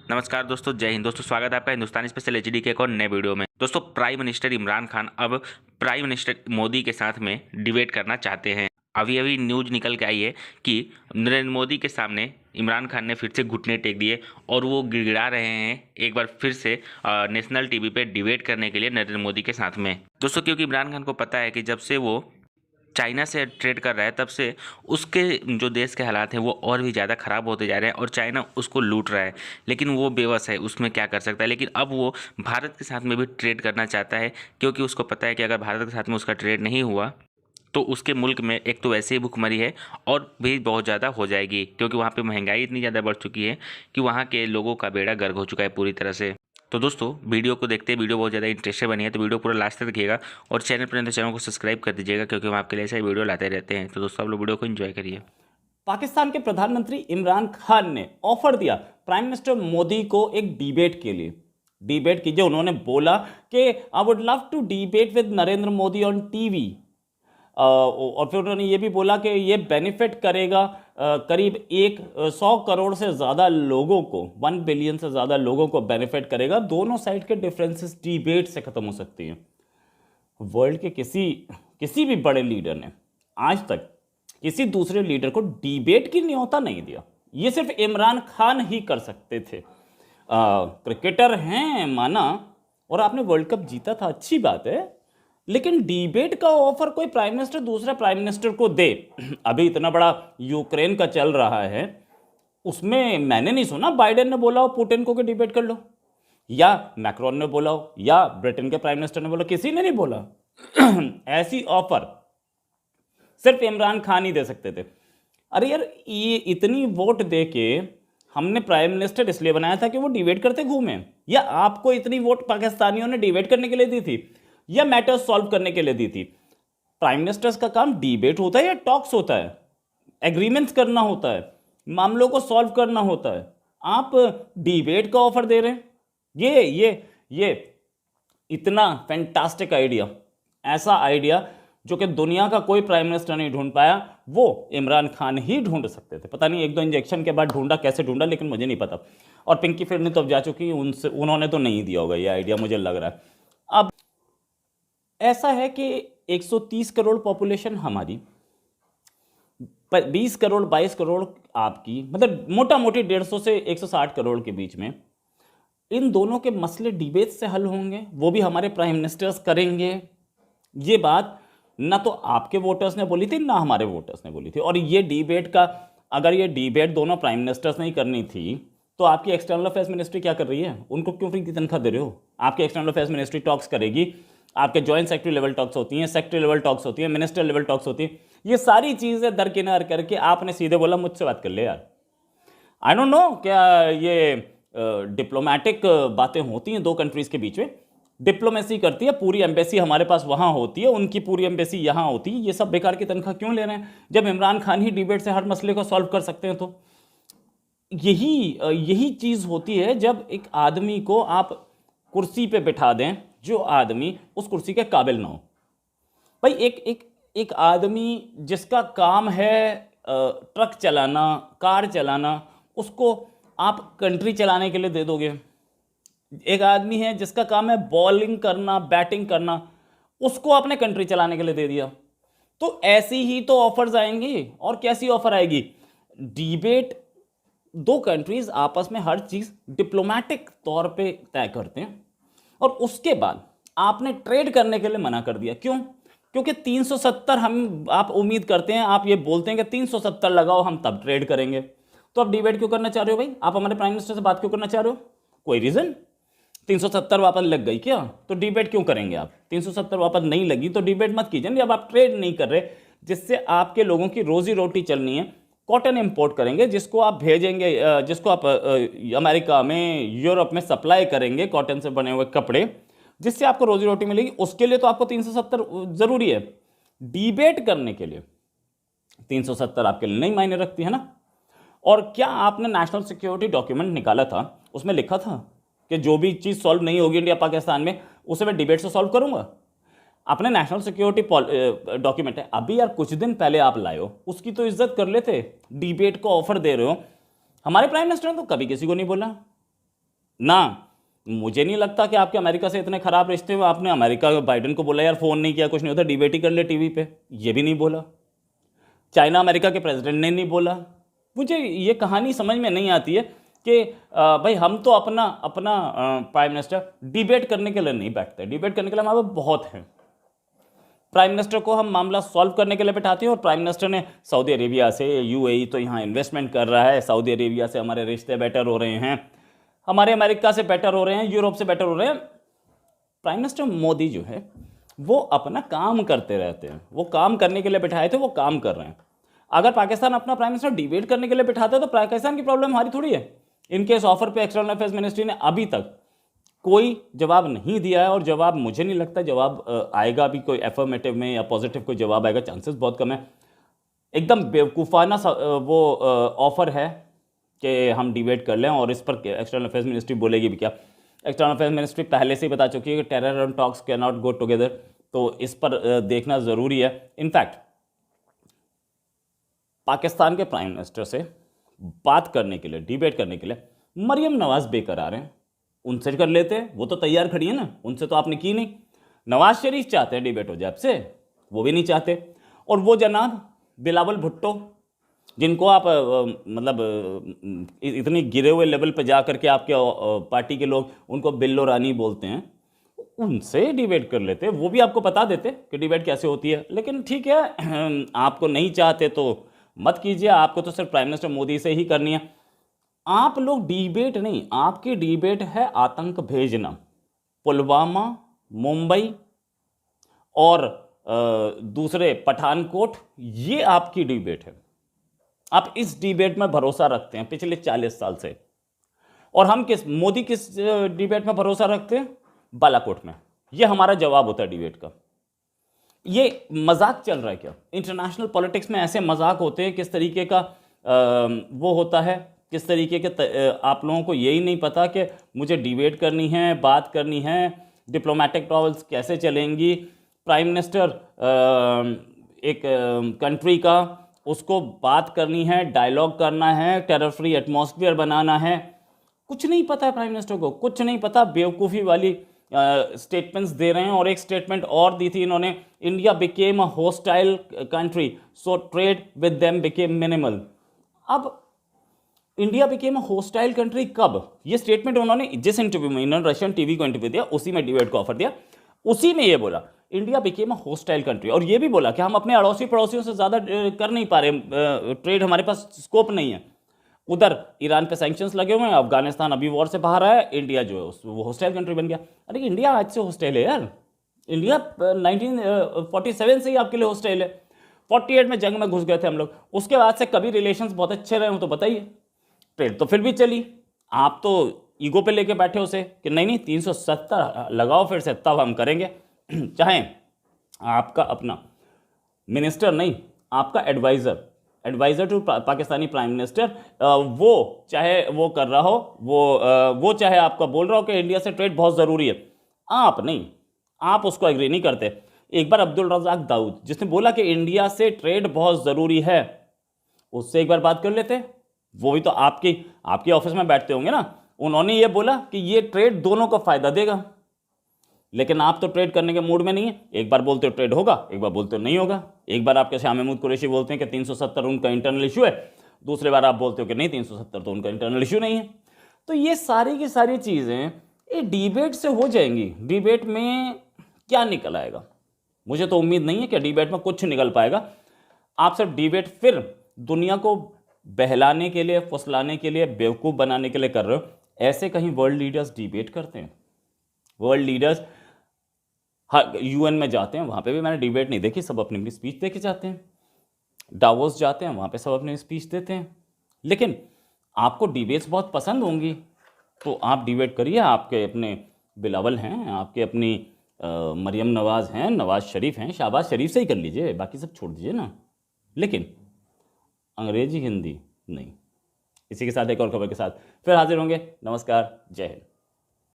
नमस्कार दोस्तों, जय हिंद। दोस्तों स्वागत है आपका हिंदुस्तानी स्पेशल एचडी के एक और नए वीडियो में। दोस्तों प्राइम मिनिस्टर इमरान खान अब प्राइम मिनिस्टर मोदी के साथ में डिबेट करना चाहते हैं। अभी अभी न्यूज निकल के आई है कि नरेंद्र मोदी के सामने इमरान खान ने फिर से घुटने टेक दिए और वो गिड़गिड़ा रहे हैं एक बार फिर से नेशनल टीवी पे डिबेट करने के लिए नरेंद्र मोदी के साथ में। दोस्तों क्योंकि इमरान खान को पता है कि जब से वो चाइना से ट्रेड कर रहा है तब से उसके जो देश के हालात हैं वो और भी ज़्यादा ख़राब होते जा रहे हैं और चाइना उसको लूट रहा है, लेकिन वो बेबस है, उसमें क्या कर सकता है। लेकिन अब वो भारत के साथ में भी ट्रेड करना चाहता है क्योंकि उसको पता है कि अगर भारत के साथ में उसका ट्रेड नहीं हुआ तो उसके मुल्क में एक तो वैसे ही भुखमरी है और भी बहुत ज़्यादा हो जाएगी, क्योंकि वहाँ पे महंगाई इतनी ज़्यादा बढ़ चुकी है कि वहाँ के लोगों का बेड़ा गर्क हो चुका है पूरी तरह से। तो दोस्तों वीडियो को देखते हैं, वीडियो बहुत ज़्यादा इंटरेस्टेड बनी है तो वीडियो पूरा लास्ट तक देखिएगा और चैनल पर तो चैनल को सब्सक्राइब कर दीजिएगा क्योंकि हम आपके लिए ऐसा ही वीडियो लाते रहते हैं। तो दोस्तों आप लोग वीडियो को एंजॉय करिए। पाकिस्तान के प्रधानमंत्री इमरान खान ने ऑफर दिया प्राइम मिनिस्टर मोदी को एक डिबेट के लिए। डिबेट कीजिए, उन्होंने बोला कि I would love to debate with Narendra Modi on TV. और फिर उन्होंने ये भी बोला कि ये बेनिफिट करेगा करीब 100 करोड़ से ज़्यादा लोगों को, 1 बिलियन से ज़्यादा लोगों को बेनिफिट करेगा। दोनों साइड के डिफरेंसेस डिबेट से ख़त्म हो सकती हैं। वर्ल्ड के किसी भी बड़े लीडर ने आज तक किसी दूसरे लीडर को डिबेट की न्योता नहीं दिया। ये सिर्फ इमरान खान ही कर सकते थे। क्रिकेटर हैं माना, और आपने वर्ल्ड कप जीता था, अच्छी बात है, लेकिन डिबेट का ऑफर कोई प्राइम मिनिस्टर दूसरा प्राइम मिनिस्टर को दे। अभी इतना बड़ा यूक्रेन का चल रहा है, उसमें मैंने नहीं सुना बाइडेन ने बोला हो पुतिन को कि डिबेट कर लो, या मैक्रोन ने बोला हो, या ब्रिटेन के प्राइम मिनिस्टर ने बोला, किसी ने नहीं बोला। ऐसी ऑफर सिर्फ इमरान खान ही दे सकते थे। अरे यार, ये इतनी वोट दे के हमने प्राइम मिनिस्टर इसलिए बनाया था कि वो डिबेट करते घूमे, या आपको इतनी वोट पाकिस्तानियों ने डिबेट करने के लिए दी थी या मैटर्स सॉल्व करने के लिए दी थी? प्राइम मिनिस्टर्स का काम डिबेट होता है या टॉक्स होता है? एग्रीमेंट्स करना होता है, मामलों को सॉल्व करना होता है। आप डिबेट का ऑफर दे रहे हैं। ये इतना फैंटास्टिक आइडिया, ऐसा आइडिया जो कि दुनिया का कोई प्राइम मिनिस्टर नहीं ढूंढ पाया, वो इमरान खान ही ढूंढ सकते थे। पता नहीं 1-2 इंजेक्शन के बाद ढूंढा, कैसे ढूंढा, लेकिन मुझे नहीं पता। और पिंकी फिरनी तो अब जा चुकी, उन्होंने तो नहीं दिया होगा ये आइडिया, मुझे लग रहा है। अब ऐसा है कि 130 करोड़ पॉपुलेशन हमारी, 20 करोड़ 22 करोड़ आपकी, मतलब मोटा मोटी 150 से 160 करोड़ के बीच में। इन दोनों के मसले डिबेट से हल होंगे, वो भी हमारे प्राइम मिनिस्टर्स करेंगे। ये बात ना तो आपके वोटर्स ने बोली थी ना हमारे वोटर्स ने बोली थी। और ये डिबेट का, अगर ये डिबेट दोनों प्राइम मिनिस्टर्स ने ही करनी थी तो आपकी एक्सटर्नल अफेयर्स मिनिस्ट्री क्या कर रही है? उनको क्यों फ्री की तनख्वाह दे रहे हो? आपकी एक्सटर्नल अफेयर्स मिनिस्ट्री टॉक्स करेगी, आपके जॉइंट सेक्रेटरी लेवल टॉक्स होती हैं, सेक्रेटरी लेवल टॉक्स होती हैं, मिनिस्टर लेवल टॉक्स होती है। ये सारी चीज़ें दरकिनार करके आपने सीधे बोला मुझसे बात कर ले यार। आई डोंट नो क्या ये डिप्लोमेटिक बातें होती हैं दो कंट्रीज़ के बीच में, डिप्लोमेसी करती है, पूरी एम्बेसी हमारे पास वहाँ होती है, उनकी पूरी एम्बेसी यहाँ होती है। ये सब बेकार की तनख्वाह क्यों ले रहे हैं जब इमरान खान ही डिबेट से हर मसले को सॉल्व कर सकते हैं? तो यही चीज़ होती है जब एक आदमी को आप कुर्सी पे बिठा दें जो आदमी उस कुर्सी के काबिल ना हो। भाई एक आदमी जिसका काम है ट्रक चलाना, कार चलाना, उसको आप कंट्री चलाने के लिए दे दोगे? एक आदमी है जिसका काम है बॉलिंग करना, बैटिंग करना, उसको आपने कंट्री चलाने के लिए दे दिया। तो ऐसी ही तो ऑफर्स आएंगी। और कैसी ऑफर आएगी? डिबेट, दो कंट्रीज आपस में हर चीज डिप्लोमेटिक तौर पे तय करते हैं और उसके बाद आपने ट्रेड करने के लिए मना कर दिया। क्यों? क्योंकि 370 आप उम्मीद करते हैं, आप ये बोलते हैं कि 370 लगाओ हम तब ट्रेड करेंगे। तो आप डिबेट क्यों करना चाह रहे हो भाई? आप हमारे प्राइम मिनिस्टर से बात क्यों करना चाह रहे हो? कोई रीजन? 370 वापस लग गई क्या तो डिबेट क्यों करेंगे आप? 370 वापस नहीं लगी तो डिबेट मत कीजिए। जब आप ट्रेड नहीं कर रहे, जिससे आपके लोगों की रोजी रोटी चलनी है, कॉटन इंपोर्ट करेंगे, जिसको आप भेजेंगे, जिसको आप अमेरिका में, यूरोप में सप्लाई करेंगे, कॉटन से बने हुए कपड़े, जिससे आपको रोजी रोटी मिलेगी, उसके लिए तो आपको 370 जरूरी है। डिबेट करने के लिए 370 आपके लिए नहीं मायने रखती है ना। और क्या आपने नेशनल सिक्योरिटी डॉक्यूमेंट निकाला था, उसमें लिखा था कि जो भी चीज़ सॉल्व नहीं होगी इंडिया पाकिस्तान में उसे मैं डिबेट से सॉल्व करूंगा? अपने नेशनल सिक्योरिटी डॉक्यूमेंट है, अभी यार कुछ दिन पहले आप लाए हो, उसकी तो इज्जत कर लेते। डिबेट को ऑफर दे रहे हो। हमारे प्राइम मिनिस्टर ने तो कभी किसी को नहीं बोला ना मुझे नहीं लगता कि आपके अमेरिका से इतने खराब रिश्ते हुए आपने अमेरिका बाइडेन को बोला यार फ़ोन नहीं किया, कुछ नहीं होता, डिबेट ही कर ले टीवी पे, ये भी नहीं बोला। चाइना अमेरिका के प्रेसिडेंट ने नहीं बोला। मुझे ये कहानी समझ में नहीं आती है कि भाई हम तो अपना अपना प्राइम मिनिस्टर डिबेट करने के लिए नहीं बैठते, डिबेट करने के लिए हमारे पास बहुत हैं। प्राइम मिनिस्टर को हम मामला सॉल्व करने के लिए बैठाते हैं और प्राइम मिनिस्टर ने सऊदी अरेबिया से, यूएई तो यहाँ इन्वेस्टमेंट कर रहा है, सऊदी अरेबिया से हमारे रिश्ते बेटर हो रहे हैं, हमारे अमेरिका से बेटर हो रहे हैं, यूरोप से बेटर हो रहे हैं। प्राइम मिनिस्टर मोदी जो है वो अपना काम करते रहते हैं, वो काम करने के लिए बिठाए थे, वो काम कर रहे हैं। अगर पाकिस्तान अपना प्राइम मिनिस्टर डिबेट करने के लिए बिठाता है तो पाकिस्तान की प्रॉब्लम हमारी थोड़ी है। इनके इस ऑफर पे एक्सटर्नल अफेयर्स मिनिस्ट्री ने अभी तक कोई जवाब नहीं दिया है और जवाब मुझे नहीं लगता जवाब आएगा भी, कोई एफर्मेटिव में या पॉजिटिव कोई जवाब आएगा, चांसेस बहुत कम है। एकदम बेवकूफ़ाना वो ऑफर है कि हम डिबेट कर लें और इस पर एक्सटर्नल अफेयर्स मिनिस्ट्री बोलेगी भी क्या। एक्सटर्नल अफेयर्स मिनिस्ट्री पहले से ही बता चुकी है कि terror and talks can not go together, तो इस पर देखना ज़रूरी है। इनफैक्ट पाकिस्तान के प्राइम मिनिस्टर से बात करने के लिए, डिबेट करने के लिए मरियम नवाज बेकरार हैं, उनसे कर लेते हैं, वो तो तैयार खड़ी है ना, उनसे तो आपने की नहीं। नवाज शरीफ चाहते हैं डिबेट हो जाए आपसे, वो भी नहीं चाहते। और वो जनाब बिलावल भुट्टो जिनको आप इतनी गिरे हुए लेवल पर जा करके आपके पार्टी के लोग उनको बिल्लो रानी बोलते हैं, उनसे डिबेट कर लेते, वो भी आपको बता देते कि डिबेट कैसे होती है। लेकिन ठीक है, आपको नहीं चाहते तो मत कीजिए, आपको तो सिर्फ प्राइम मिनिस्टर मोदी से ही करनी है। आप लोग डिबेट नहीं, आपकी डिबेट है आतंक भेजना, पुलवामा, मुंबई और दूसरे पठानकोट, ये आपकी डिबेट है। आप इस डिबेट में भरोसा रखते हैं पिछले 40 साल से। और हम मोदी किस डिबेट में भरोसा रखते हैं? बालाकोट में। ये हमारा जवाब होता है डिबेट का। ये मजाक चल रहा है क्या? इंटरनेशनल पॉलिटिक्स में ऐसे मजाक होते हैं, किस तरीके का वो होता है, किस तरीके के आप लोगों को यही नहीं पता कि मुझे डिबेट करनी है, बात करनी है, डिप्लोमेटिक ट्रैवल्स कैसे चलेंगी, प्राइम मिनिस्टर एक कंट्री का, उसको बात करनी है, डायलॉग करना है, टेरर फ्री एटमॉस्फेयर बनाना है। कुछ नहीं पता है प्राइम मिनिस्टर को, कुछ नहीं पता, बेवकूफ़ी वाली स्टेटमेंट्स दे रहे हैं। और एक स्टेटमेंट और दी थी इन्होंने, India became a hostile country so trade with them became minimal. अब India became a hostile country कब? ये स्टेटमेंट उन्होंने जिस इंटरव्यू में, इन्होंने रशियन टीवी को इंटरव्यू दिया, उसी में डिबेट को ऑफर दिया, उसी में ये बोला India became a hostile country. और ये भी बोला कि हम अपने अड़ोसी पड़ोसियों से ज़्यादा कर नहीं पा रहे, ट्रेड हमारे पास स्कोप नहीं है। उधर ईरान पे सैंक्शंस लगे हुए हैं, अफगानिस्तान अभी वॉर से बाहर आया, इंडिया जो है वो होस्टाइल कंट्री बन गया। अरे इंडिया आज से होस्टाइल है यार, इंडिया 1947 से ही आपके लिए होस्टाइल है। 48 में जंग में घुस गए थे हम लोग, उसके बाद से कभी रिलेशंस बहुत अच्छे रहे हो तो बताइए, ट्रेड तो फिर भी चली। आप तो ईगो पे लेके बैठे उसे कि नहीं नहीं 370 लगाओ फिर से तब हम करेंगे। चाहे आपका अपना मिनिस्टर नहीं, आपका adviser to Pakistani prime minister, वो चाहे वो कर रहा हो, वो चाहे आपका बोल रहा हो कि इंडिया से ट्रेड बहुत ज़रूरी है, आप नहीं, आप उसको एग्री नहीं करते। एक बार अब्दुल रज़ाक दाऊद जिसने बोला कि इंडिया से ट्रेड बहुत ज़रूरी है, उससे एक बार बात कर लेते। वो भी तो आपके ऑफिस में बैठते होंगे ना, उन्होंने ये बोला कि ये ट्रेड दोनों को फ़ायदा देगा। लेकिन आप तो ट्रेड करने के मूड में नहीं है, एक बार बोलते हो ट्रेड होगा, एक बार बोलते हो नहीं होगा। एक बार आपके शाह महमूद कुरैशी बोलते हैं कि 370 उनका इंटरनल इशू है, दूसरी बार आप बोलते हो कि नहीं 370 तो उनका इंटरनल इशू नहीं है। तो ये सारी की सारी चीज़ें ये डिबेट से हो जाएंगी। डिबेट में क्या निकल आएगा? मुझे तो उम्मीद नहीं है कि डिबेट में कुछ निकल पाएगा। आप सिर्फ डिबेट फिर दुनिया को बहलाने के लिए, फुसलाने के लिए, बेवकूफ़ बनाने के लिए कर रहे हो। ऐसे कहीं वर्ल्ड लीडर्स डिबेट करते हैं? वर्ल्ड लीडर्स यूएन में जाते हैं, वहाँ पे भी मैंने डिबेट नहीं देखी, सब अपनी अपनी स्पीच दे के जाते हैं। डावोस जाते हैं, वहाँ पे सब अपनी स्पीच देते हैं। लेकिन आपको डिबेट्स बहुत पसंद होंगी तो आप डिबेट करिए, आपके अपने बिलावल हैं, आपके अपनी मरियम नवाज़ हैं, नवाज शरीफ हैं, शहबाज शरीफ से ही कर लीजिए, बाकी सब छोड़ दीजिए ना। लेकिन अंग्रेजी हिंदी नहीं। इसी के साथ एक और खबर के साथ फिर हाजिर होंगे। नमस्कार, जय हिंद।